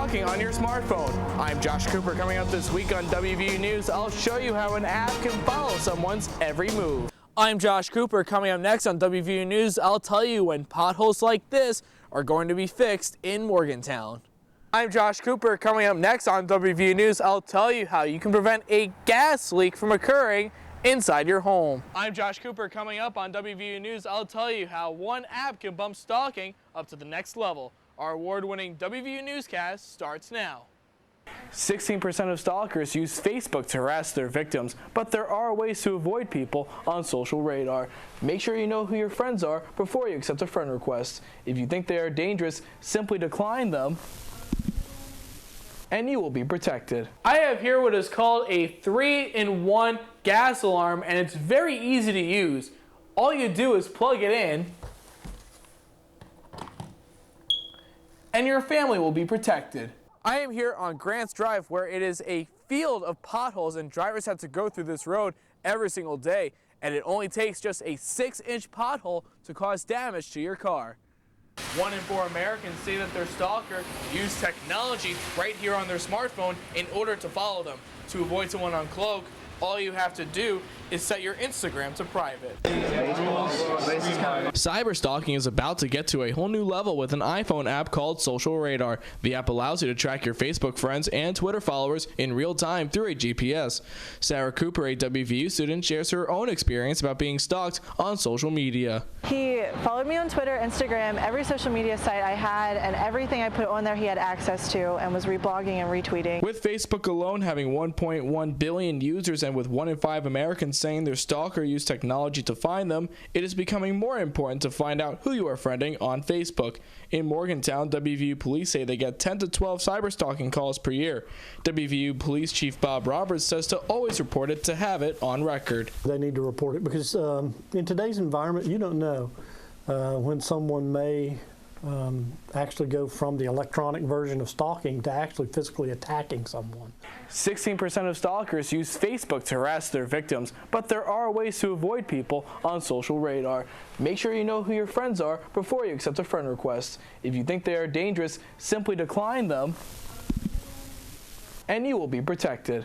stalking on your smartphone. I'm Josh Cooper. Coming up this week on WVU News, I'll show you how an app can follow someone's every move. I'm Josh Cooper. Coming up next on WVU News, I'll tell you when potholes like this are going to be fixed in Morgantown. I'm Josh Cooper. Coming up next on WVU News, I'll tell you how you can prevent a gas leak from occurring inside your home. I'm Josh Cooper. Coming up on WVU News, I'll tell you how one app can bump stalking up to the next level. Our award-winning WVU Newscast starts now. 16% of stalkers use Facebook to harass their victims, but there are ways to avoid people on social radar. Make sure you know who your friends are before you accept a friend request. If you think they are dangerous, simply decline them and you will be protected. I have here what is called a 3-in-1 gas alarm, and it's very easy to use. All you do is plug it in and your family will be protected. I am here on Grants Drive, where it is a field of potholes and drivers have to go through this road every single day, and it only takes just a 6-inch pothole to cause damage to your car. 1 in 4 Americans say that their stalker used technology right here on their smartphone in order to follow them. To avoid someone on Cloak, all you have to do is set your Instagram to private. Cyber stalking is about to get to a whole new level with an iPhone app called Social Radar. The app allows you to track your Facebook friends and Twitter followers in real time through a GPS. Sarah Cooper, a WVU student, shares her own experience about being stalked on social media. He followed me on Twitter, Instagram, every social media site I had, and everything I put on there he had access to and was reblogging and retweeting. With Facebook alone having 1.1 billion users and with 1 in 5 Americans saying their stalker used technology to find them, it is becoming more important to find out who you are friending on Facebook. In Morgantown, WVU police say they get 10 to 12 cyber stalking calls per year. WVU Police Chief Bob Roberts says to always report it to have it on record. They need to report it because in today's environment, you don't know when someone may actually go from the electronic version of stalking to actually physically attacking someone. 16% of stalkers use Facebook to harass their victims, but there are ways to avoid people on social radar. Make sure you know who your friends are before you accept a friend request. If you think they are dangerous, simply decline them and you will be protected.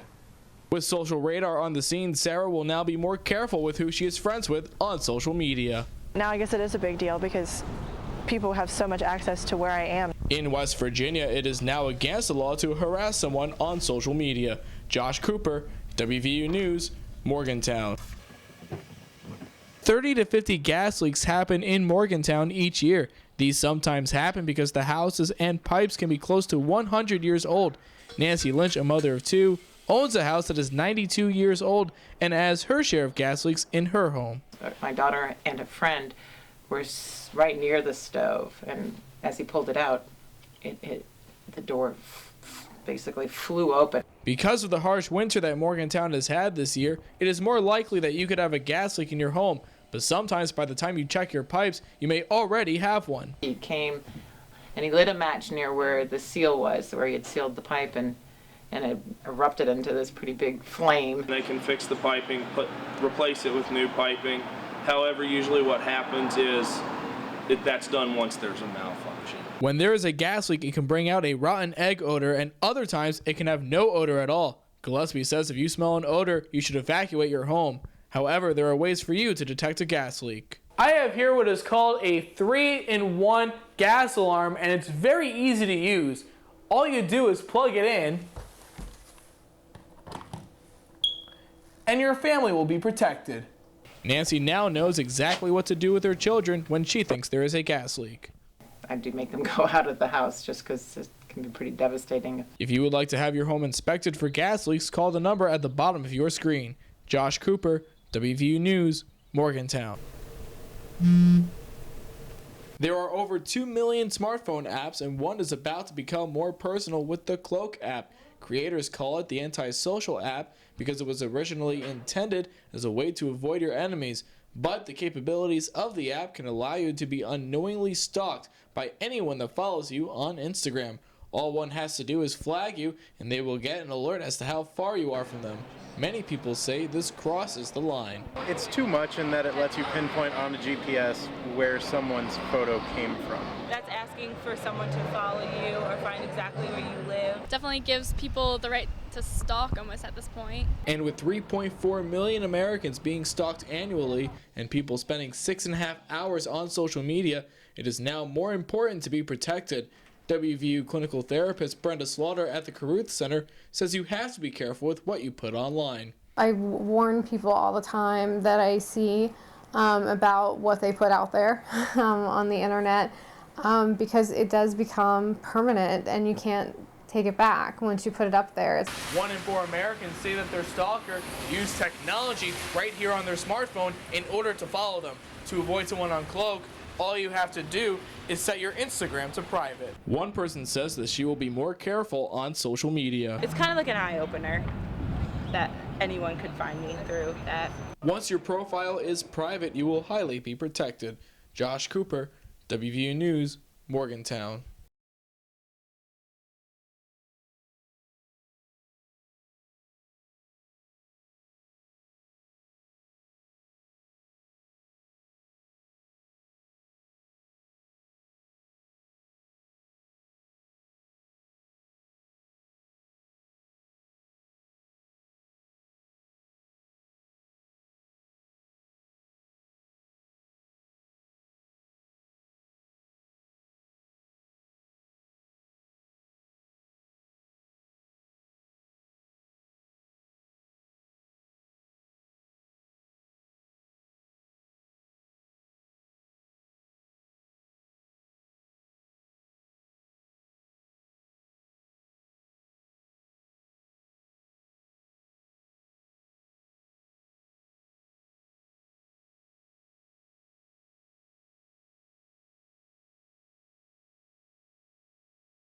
With Social Radar on the scene, Sarah will now be more careful with who she is friends with on social media. now I guess it is a big deal because people have so much access to where I am. In West Virginia, it is now against the law to harass someone on social media. Josh Cooper, WVU News, Morgantown. 30 to 50 gas leaks happen in Morgantown each year. These sometimes happen because the houses and pipes can be close to 100 years old. Nancy Lynch, a mother of two, owns a house that is 92 years old and has her share of gas leaks in her home. My daughter and a friend were right near the stove, and as he pulled it out, the door basically flew open. Because of the harsh winter that Morgantown has had this year, it is more likely that you could have a gas leak in your home, but sometimes by the time you check your pipes, you may already have one. He came and he lit a match near where the seal was, where he had sealed the pipe, and it erupted into this pretty big flame. They can fix the piping, replace it with new piping. However, usually what happens is that's done once there's a malfunction. When there is a gas leak, it can bring out a rotten egg odor, and other times it can have no odor at all. Gillespie says if you smell an odor, you should evacuate your home. However, there are ways for you to detect a gas leak. I have here what is called a 3-in-1 gas alarm, and it's very easy to use. All you do is plug it in, and your family will be protected. Nancy now knows exactly what to do with her children when she thinks there is a gas leak. I do make them go out of the house just because it can be pretty devastating. If you would like to have your home inspected for gas leaks, call the number at the bottom of your screen. Josh Cooper, WVU News, Morgantown. There are over 2 million smartphone apps, and one is about to become more personal with the Cloak app. Creators call it the anti-social app because it was originally intended as a way to avoid your enemies, but the capabilities of the app can allow you to be unknowingly stalked by anyone that follows you on Instagram. All one has to do is flag you, and they will get an alert as to how far you are from them. Many people say this crosses the line. It's too much in that it lets you pinpoint on the GPS where someone's photo came from. That's asking for someone to follow you or find exactly where you live. Definitely gives people the right to stalk almost at this point. And with 3.4 million Americans being stalked annually and people spending 6.5 hours on social media, it is now more important to be protected. WVU clinical therapist Brenda Slaughter at the Caruth Center says you have to be careful with what you put online. I warn people all the time that I see about what they put out there on the internet because it does become permanent and you can't take it back once you put it up there. 1 in 4 Americans say that their stalker used technology right here on their smartphone in order to follow them. To avoid someone on Cloak, all you have to do is set your Instagram to private. One person says that she will be more careful on social media. It's kind of like an eye-opener that anyone could find me through that. Once your profile is private, you will highly be protected. Josh Cooper, WVU News, Morgantown.